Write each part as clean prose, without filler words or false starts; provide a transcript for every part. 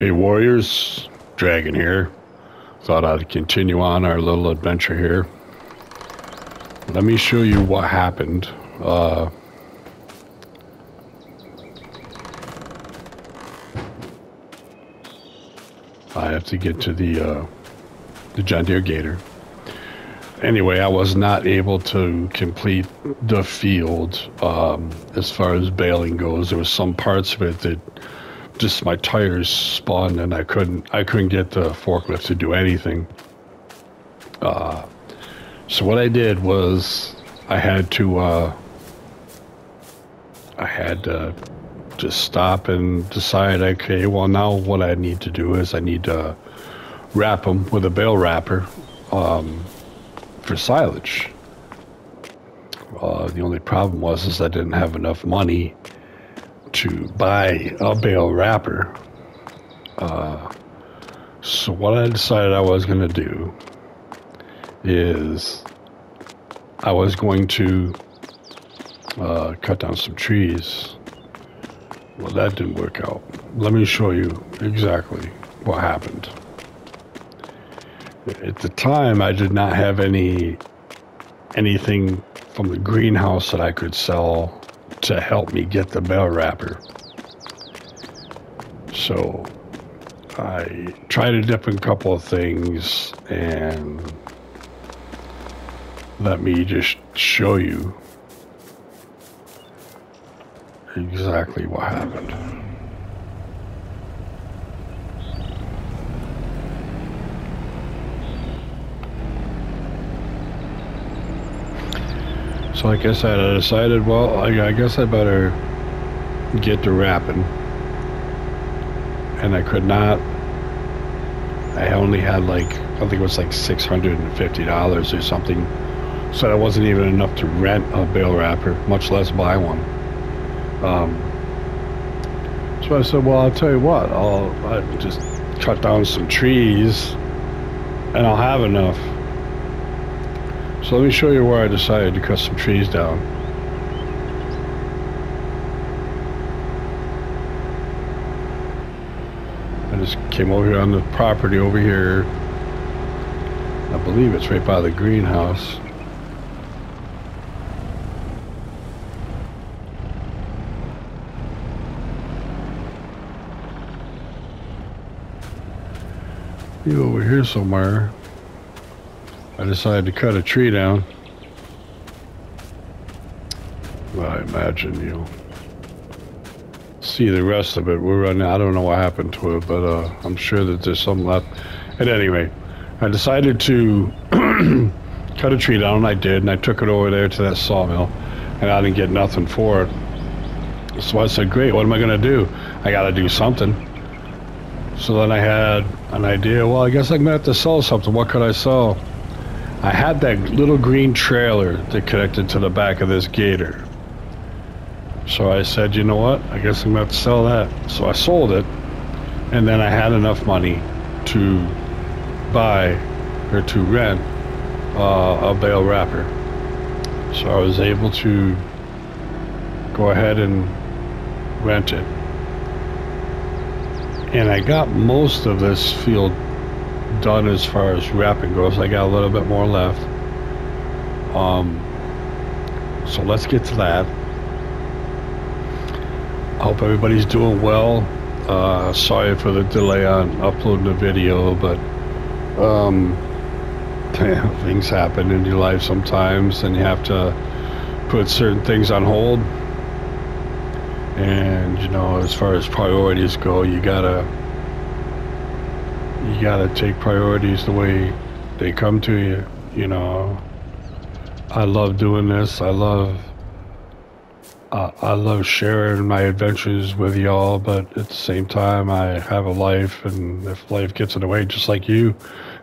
Hey Warriors, Dragon here. Thought I'd continue on our little adventure here. Let me show you what happened. I have to get to the John Deere Gator. Anyway, I was not able to complete the field as far as baling goes. There was some parts of it that just my tires spun and I couldn't get the forklift to do anything. So what I did was I had to just stop and decide, okay, well now what I need to do is I need to wrap them with a bale wrapper for silage. The only problem was I didn't have enough money to buy a bale wrapper. So what I decided I was going to do is I was going to cut down some trees. Well, that didn't work out. Let me show you exactly what happened. At the time, I did not have anything from the greenhouse that I could sell to help me get the bale wrapper. So I tried a different couple of things, and let me just show you exactly what happened. So like I said, I decided, well, I guess I better get to wrapping. And I could not. I only had I think it was like $650 or something. So that wasn't even enough to rent a bale wrapper, much less buy one. So I said, well, I'll tell you what, I'll just cut down some trees and I'll have enough. So let me show you where I decided to cut some trees down. I just came over here on the property over here. I believe it's right by the greenhouse. Over here somewhere, I decided to cut a tree down. Well, I imagine you'll see the rest of it. We're running. I don't know what happened to it, but I'm sure that there's some left. And anyway, I decided to cut a tree down, and I did, and I took it over there to that sawmill, and I didn't get nothing for it. So I said, great, what am I going to do? I got to do something. So then I had an idea, well, I guess I'm going to have to sell something. What could I sell? I had that little green trailer that connected to the back of this Gator. So I said, you know what? I guess I'm going to have to sell that. So I sold it, and then I had enough money to buy or to rent a bale wrapper. So I was able to go ahead and rent it. And I got most of this field done as far as wrapping goes. I got a little bit more left. So let's get to that. I hope everybody's doing well. Sorry for the delay on uploading the video, but things happen in your life sometimes, and you have to put certain things on hold. And you know, as far as priorities go, you gotta take priorities the way they come to you. You know, I love doing this. I love sharing my adventures with y'all, but at the same time, I have a life, and if life gets in the way, just like you,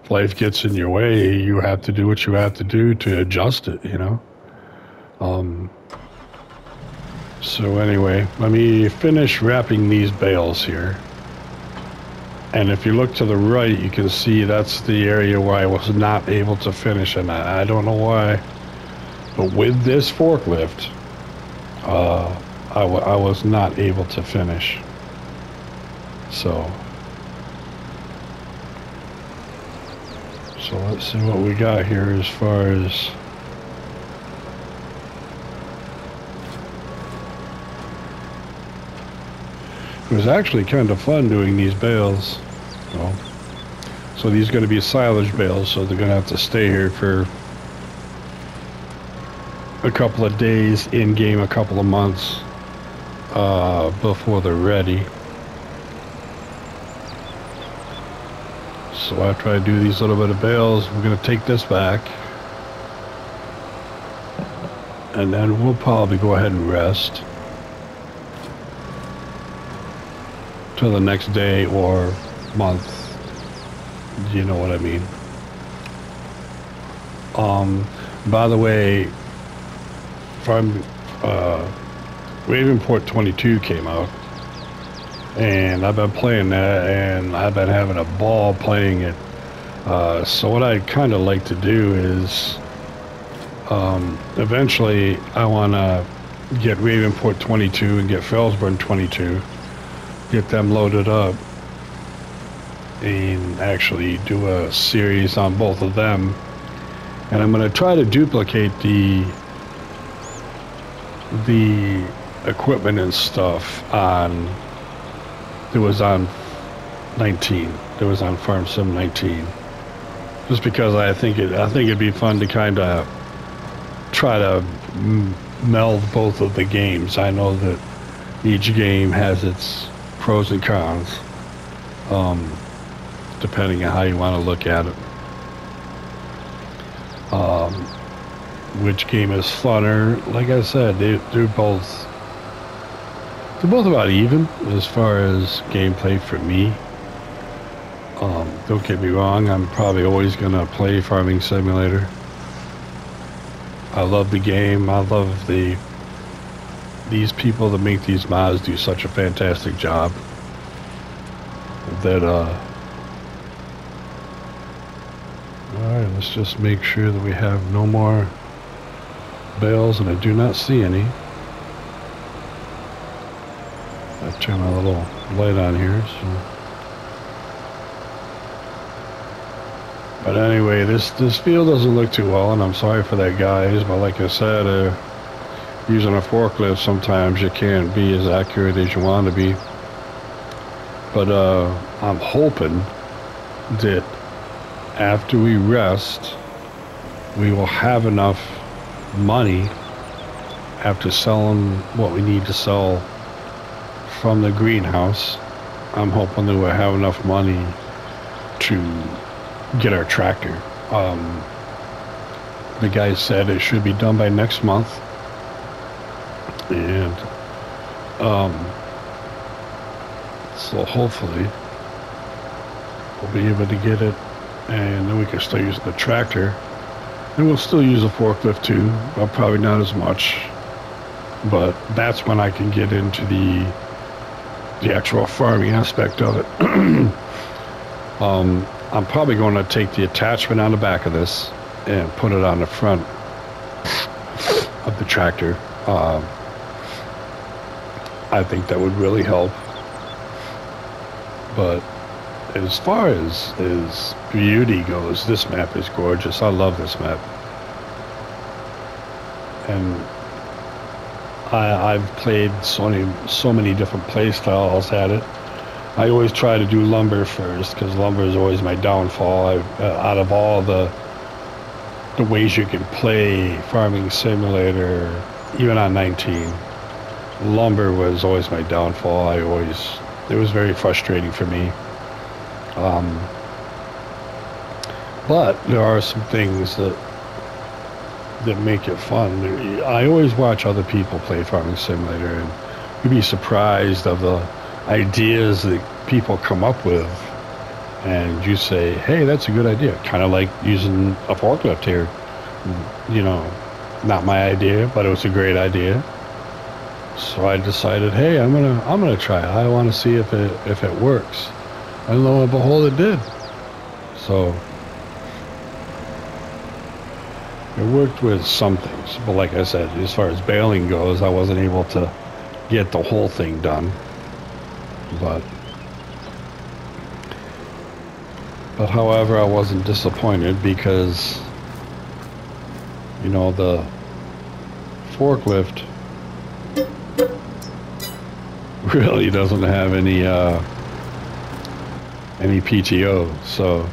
if life gets in your way, you have to do what you have to do to adjust it. You know. So anyway, let me finish wrapping these bales here. And if you look to the right, you can see that's the area where I was not able to finish, and I don't know why. But with this forklift, I was not able to finish. So So let's see what we got here as far as it was actually kind of fun doing these bales. So these are going to be silage bales, so they're going to have to stay here for a couple of days, in game a couple of months before they're ready. So after I do these little bit of bales, we're going to take this back, and then we'll probably go ahead and rest till the next day or month. You know what I mean. By the way, Ravenport 22 came out, and I've been playing that, and I've been having a ball playing it. So what I'd kind of like to do is, eventually I want to get Ravenport 22 and get Felsburn 22, get them loaded up, and actually do a series on both of them. And I'm going to try to duplicate the equipment and stuff on that was on 19. That was on Farm Sim 19. Just because I think it'd be fun to kind of try to meld both of the games. I know that each game has its pros and cons, depending on how you want to look at it. Which game is funner? Like I said, they're both about even as far as gameplay for me. Don't get me wrong, I'm probably always gonna play Farming Simulator. I love the game. I love these people that make these mods do such a fantastic job that alright, let's just make sure that we have no more bales, and I do not see any. I'll turn my little light on here. But anyway, this field doesn't look too well, and I'm sorry for that, guys. But like I said, using a forklift, sometimes you can't be as accurate as you want to be. But I'm hoping that after we rest, we will have enough money after selling what we need to sell from the greenhouse. I'm hoping that we'll have enough money to get our tractor. The guy said it should be done by next month, and so hopefully we'll be able to get it, and then we can start using the tractor. And we'll still use a forklift too, but probably not as much. But that's when I can get into the actual farming aspect of it. I'm probably going to take the attachment on the back of this and put it on the front of the tractor. I think that would really help. But as far as beauty goes, this map is gorgeous. I love this map. And I've played so many different play styles at it. I always try to do lumber first, because lumber is always my downfall. Out of all the ways you can play Farming Simulator, even on 19, lumber was always my downfall. It was very frustrating for me. But there are some things that make it fun. I always watch other people play Farming Simulator, and you'd be surprised of the ideas that people come up with, and you say, hey, that's a good idea. Kind of like using a forklift here. You know, not my idea, but it was a great idea. So I decided, hey, I'm gonna try it. I want to see if it works. And lo and behold, it did. So it worked with some things, but like I said, as far as baling goes, I wasn't able to get the whole thing done. But But however, I wasn't disappointed because, you know, the forklift really doesn't have any PTO. So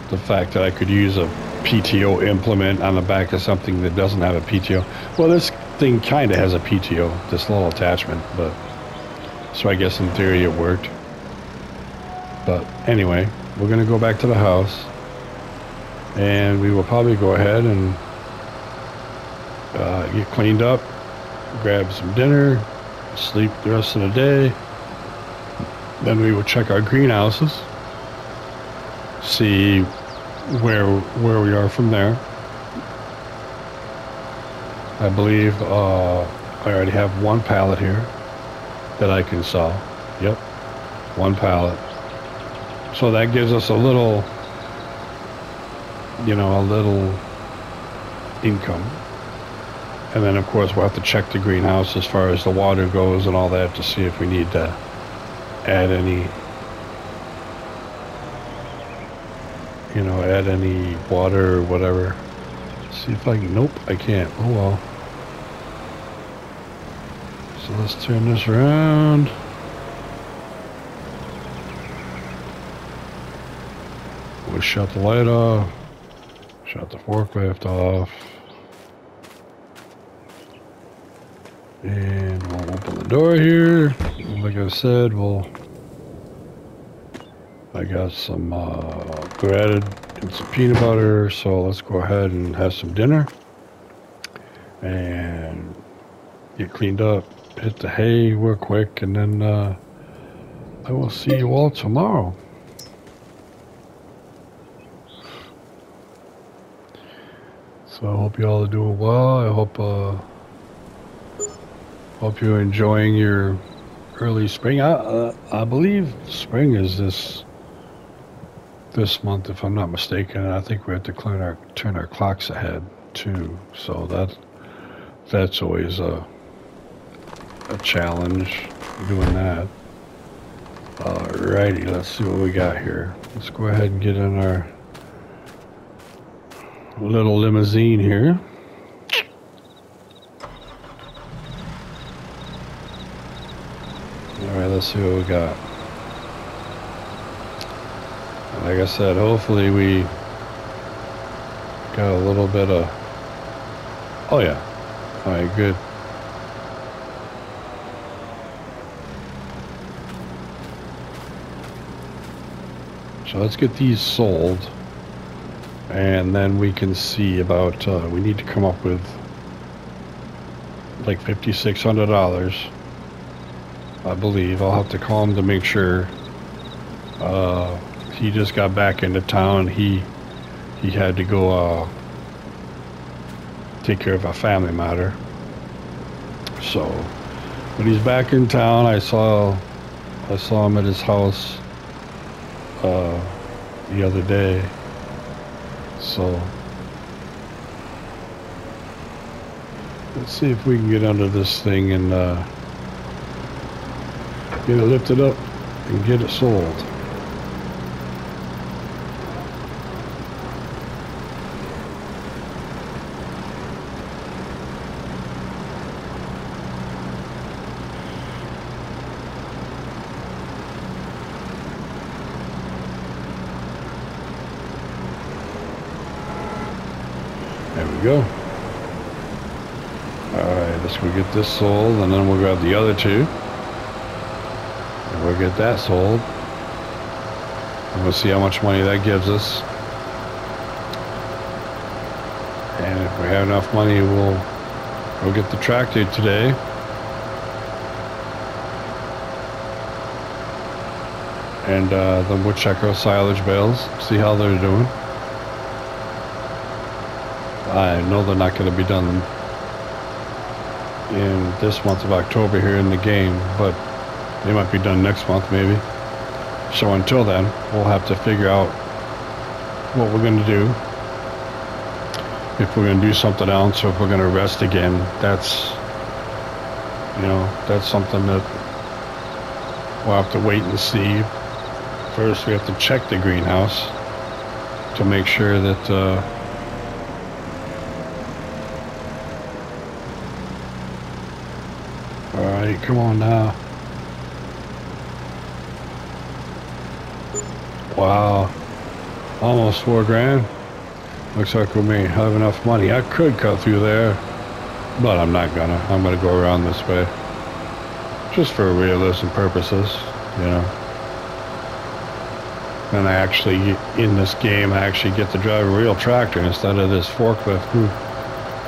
the fact that I could use a PTO implement on the back of something that doesn't have a PTO. Well, this thing kind of has a PTO, this little attachment, but so I guess in theory it worked. But anyway, we're gonna go back to the house, and we will probably go ahead and get cleaned up, grab some dinner, sleep the rest of the day. Then we will check our greenhouses, see where we are from there. I believe I already have one pallet here that I can sell. Yep, one pallet. So that gives us a little, you know, a little income. And then of course we'll have to check the greenhouse as far as the water goes and all that to see if we need to add any, you know, add any water or whatever. See if I can, nope, I can't. Oh well. So let's turn this around. We'll shut the light off, shut the forklift off, and we'll open the door here. Like I said, I got some bread and some peanut butter, so let's go ahead and have some dinner and get cleaned up, hit the hay real quick, and then I will see you all tomorrow. So I hope you all are doing well. I hope you're enjoying your early spring. I believe spring is this month, if I'm not mistaken. I think we have to turn our clocks ahead too. So that's always a challenge doing that. Alrighty, let's see what we got here. Let's go ahead and get in our little limousine here. Alright, let's see what we got. Like I said, hopefully we got a little bit of, oh yeah, alright, good. So let's get these sold, and then we can see about, we need to come up with like $5,600, I believe. I'll have to call him to make sure. He just got back into town. He had to go take care of a family matter. So when he's back in town, I saw him at his house the other day. So let's see if we can get under this thing and get it lifted up and get it sold. There we go. Alright, let's go get this sold, and then we'll grab the other two. And we'll get that sold. And we'll see how much money that gives us. And if we have enough money, we'll get the tractor today. And then we'll check our silage bales, see how they're doing. I know they're not going to be done in this month of October here in the game, but they might be done next month maybe. So until then, we'll have to figure out what we're going to do. If we're going to do something else, or if we're going to rest again. That's, you know, that's something that we'll have to wait and see. First, we have to check the greenhouse. to make sure that all right, come on now. Wow, almost $4 grand. Looks like we may have enough money. I could cut through there, but I'm not gonna. I'm gonna go around this way, just for realism purposes, you know. And I actually, in this game, I actually get to drive a real tractor instead of this forklift.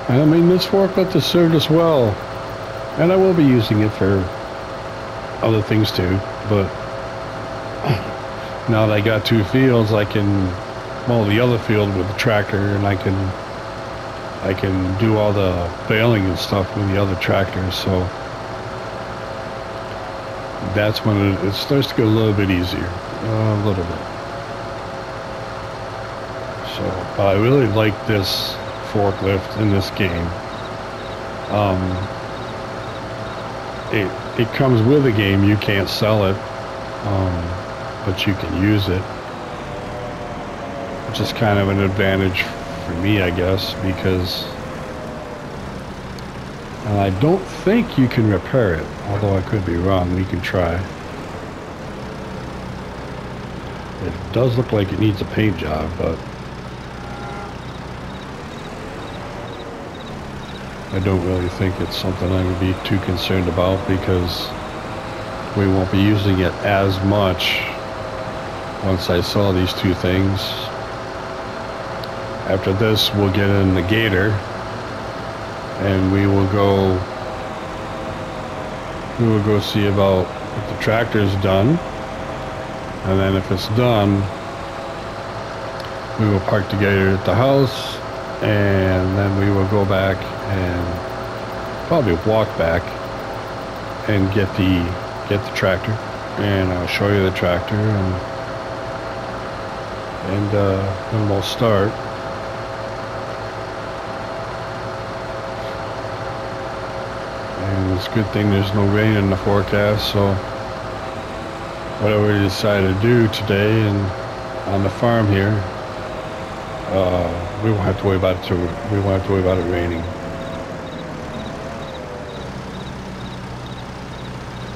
And I mean, this forklift has served us well, and I will be using it for other things too. But now that I got 2 fields, I can mow the other field with the tractor, and I can do all the baling and stuff with the other tractors. So that's when it starts to get a little bit easier, a little bit. So I really like this forklift in this game. It comes with a game. You can't sell it, but you can use it, which is kind of an advantage for me, I guess, because I don't think you can repair it, although I could be wrong. We can try. It does look like it needs a paint job, but I don't really think it's something I would be too concerned about, because we won't be using it as much once I saw these 2 things. After this, we'll get in the gator, and we will go see about if the tractor's done, and then if it's done, we will park the gator at the house, and then we will go back and probably walk back and get the tractor, and I'll show you the tractor, and then we'll start. And it's a good thing there's no rain in the forecast, so whatever we decide to do today and on the farm here, we won't have to worry about it. We won't have to worry about it raining.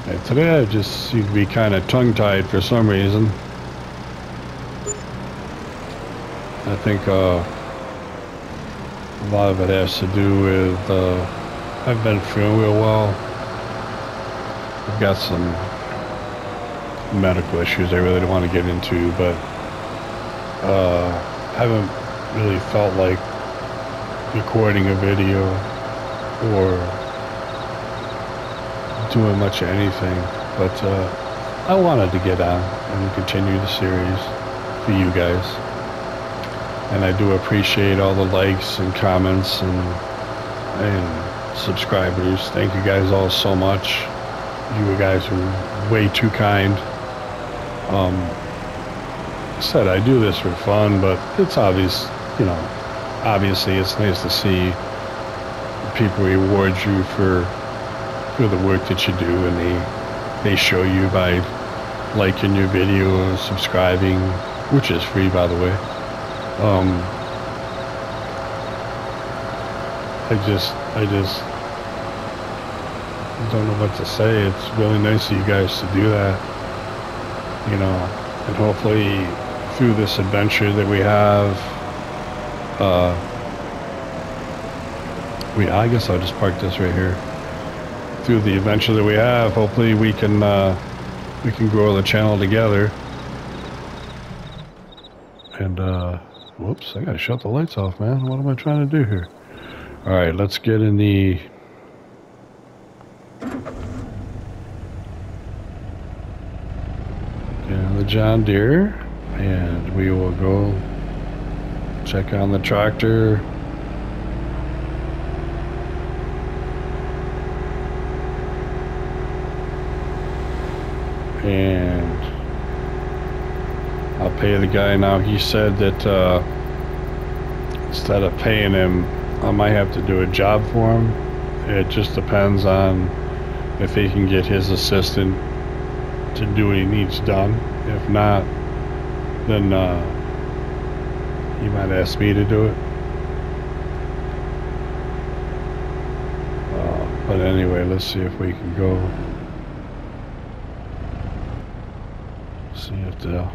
And today I just seem to be kind of tongue-tied for some reason. I think a lot of it has to do with I've been feeling real well. I've got some medical issues I really don't want to get into, but I haven't really felt like recording a video or doing much of anything. But I wanted to get on and continue the series for you guys. And I do appreciate all the likes and comments and subscribers. Thank you guys all so much. You guys are way too kind. I said I do this for fun, but it's obvious, you know, obviously it's nice to see people reward you for the work that you do, and they show you by liking your video, subscribing, which is free, by the way. I just don't know what to say. It's really nice of you guys to do that, you know, and hopefully through this adventure that we have, I guess I'll just park this right here. Through the adventure that we have, hopefully we can grow the channel together. And whoops, I gotta shut the lights off, man. What am I trying to do here? All right, let's get in the John Deere, and we will go check on the tractor. And I'll pay the guy now. He said that instead of paying him, I might have to do a job for him. It just depends on if he can get his assistant to do what he needs done. If not, then He might ask me to do it. But anyway, let's see if we can go. See if the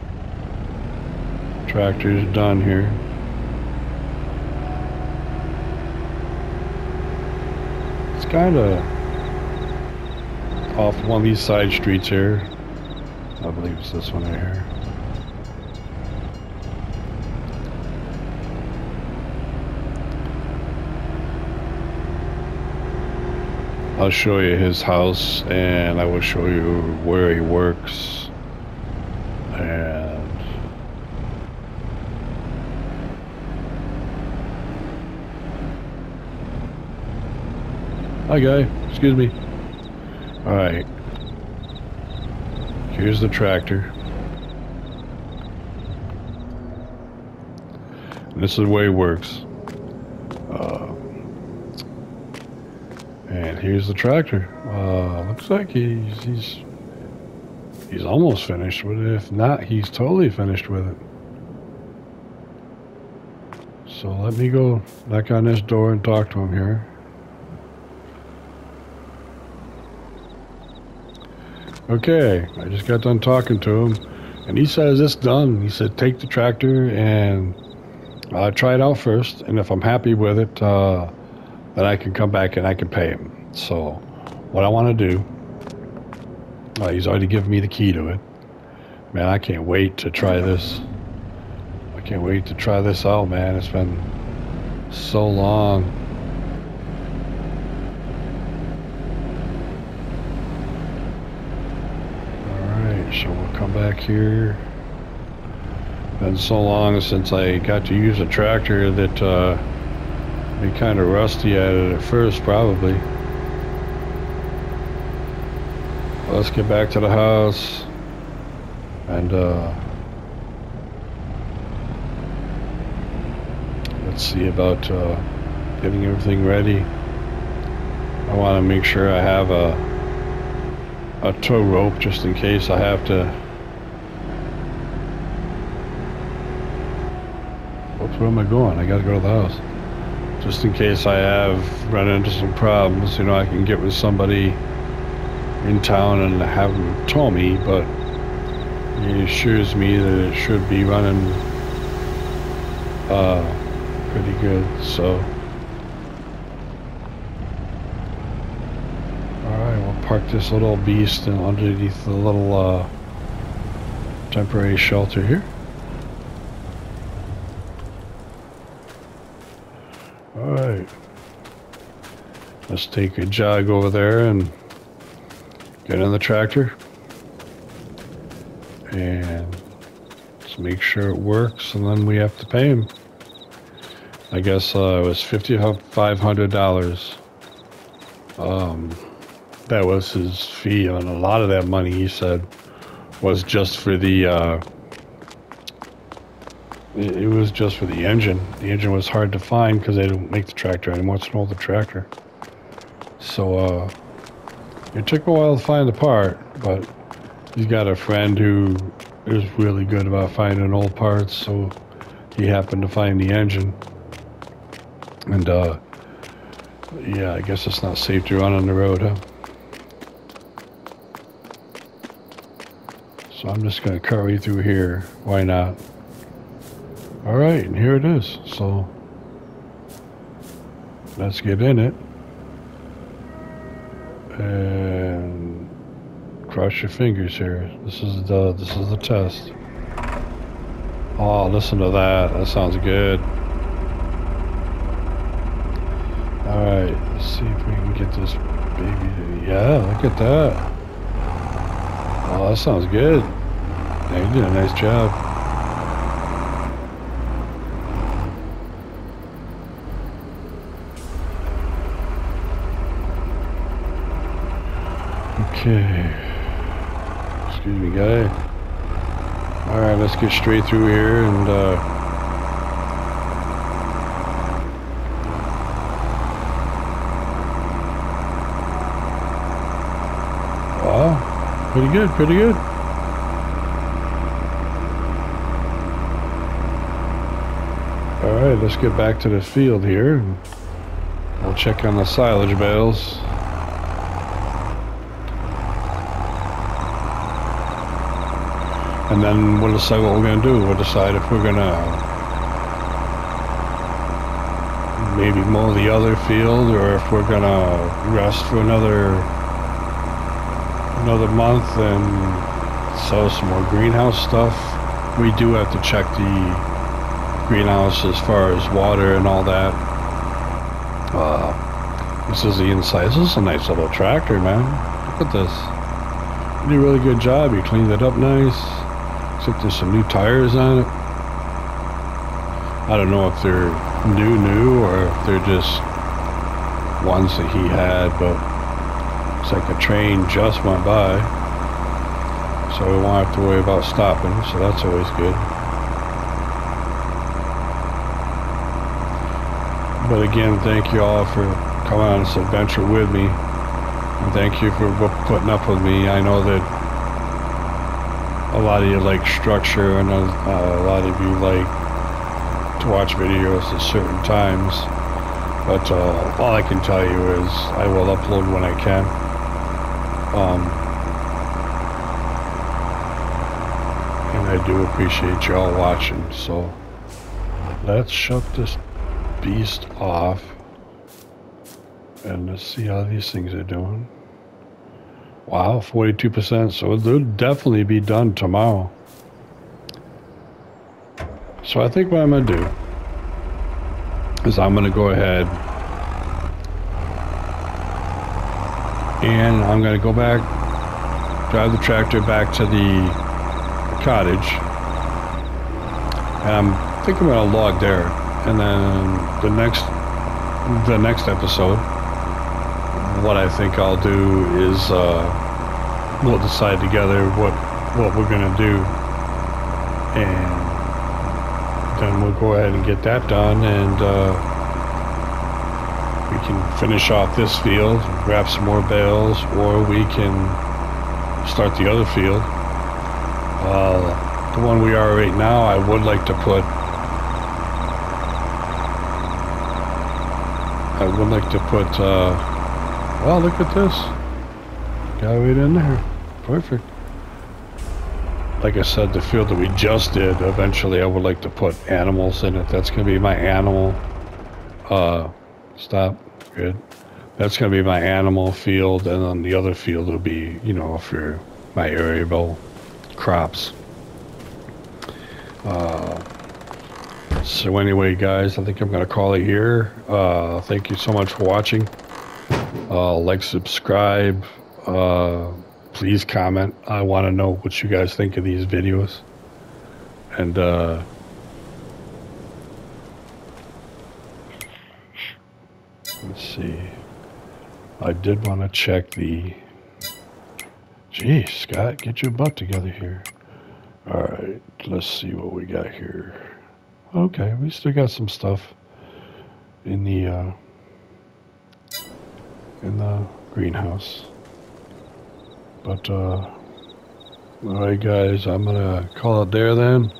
tractor's done here. It's kind of off one of these side streets here. I believe it's this one right here. I'll show you his house, and I will show you where he works. And hi guy, excuse me. Alright. Here's the tractor. And this is the way it works. And here's the tractor. Looks like he's almost finished with it. If not, he's totally finished with it. So let me go knock on this door and talk to him here. Okay, I just got done talking to him, and he says it's done. He said take the tractor and try it out first, and if I'm happy with it, then I can come back and I can pay him. So what I want to do, he's already given me the key to it. Man, I can't wait to try this. I can't wait to try this out, man. It's been so long. Alright, so we'll come back here. Been so long since I got to use a tractor that be kind of rusty at it at first, probably. Let's get back to the house and let's see about getting everything ready. I want to make sure I have a tow rope just in case I have to. Where am I going? I gotta go to the house. Just in case I have run into some problems, you know, I can get with somebody in town and have them tow me, but it assures me that it should be running pretty good. So alright, we'll park this little beast underneath the little temporary shelter here. Alright, let's take a jog over there and get in the tractor and just make sure it works, and then we have to pay him. I guess it was $5,500. That was his fee, and a lot of that money, he said, was just for the it was just for the engine. The engine was hard to find because they don't make the tractor anymore. It's an older tractor. So it took a while to find the part, but he's got a friend who is really good about finding old parts, so he happened to find the engine. And yeah, I guess it's not safe to run on the road, huh? So I'm just gonna curry through here. Why not? Alright, and here it is. So let's get in it and cross your fingers here. This is the test. Oh, listen to that. That sounds good. Alright, let's see if we can get this baby to, yeah, look at that. Oh, that sounds good. Yeah, you did a nice job. Okay. Excuse me, guy. Alright, let's get straight through here and wow, pretty good, pretty good. Alright, let's get back to the field here. And we'll check on the silage bales. And then we'll decide what we're going to do. We'll decide if we're going to maybe mow the other field, or if we're going to rest for another month and sell some more greenhouse stuff. We do have to check the greenhouse as far as water and all that. This is the inside. This is a nice little tractor, man. Look at this. You did a really good job. You cleaned it up nice. Except there's some new tires on it. I don't know if they're new or if they're just ones that he had, but it's like a train just went by, so we won't have to worry about stopping, so that's always good. But again, thank you all for coming on this adventure with me, and thank you for putting up with me. I know that a lot of you like structure, and a lot of you like to watch videos at certain times, but all I can tell you is I will upload when I can. And I do appreciate you all watching, so let's shut this beast off and let's see how these things are doing. Wow, 42%, so they'll definitely be done tomorrow. So I think what I'm going to do is I'm going to go ahead and I'm going to go back, drive the tractor back to the cottage, and I think I'm going to log there, and then the next episode, what I think I'll do is we'll decide together what we're going to do, and then we'll go ahead and get that done, and we can finish off this field, grab some more bales, or we can start the other field. The one we are right now, I would like to put well, look at this, got right in there, perfect. Like I said, the field that we just did, eventually I would like to put animals in it. That's going to be my animal, stop, good. That's going to be my animal field, and then the other field will be, you know, for my arable crops. So anyway, guys, I think I'm going to call it here. Thank you so much for watching. Like, subscribe, please comment. I want to know what you guys think of these videos. And let's see. I did want to check the... Geez, Scott, get your butt together here. Alright, let's see what we got here. Okay, we still got some stuff in the greenhouse. But alright guys, I'm gonna call it there then.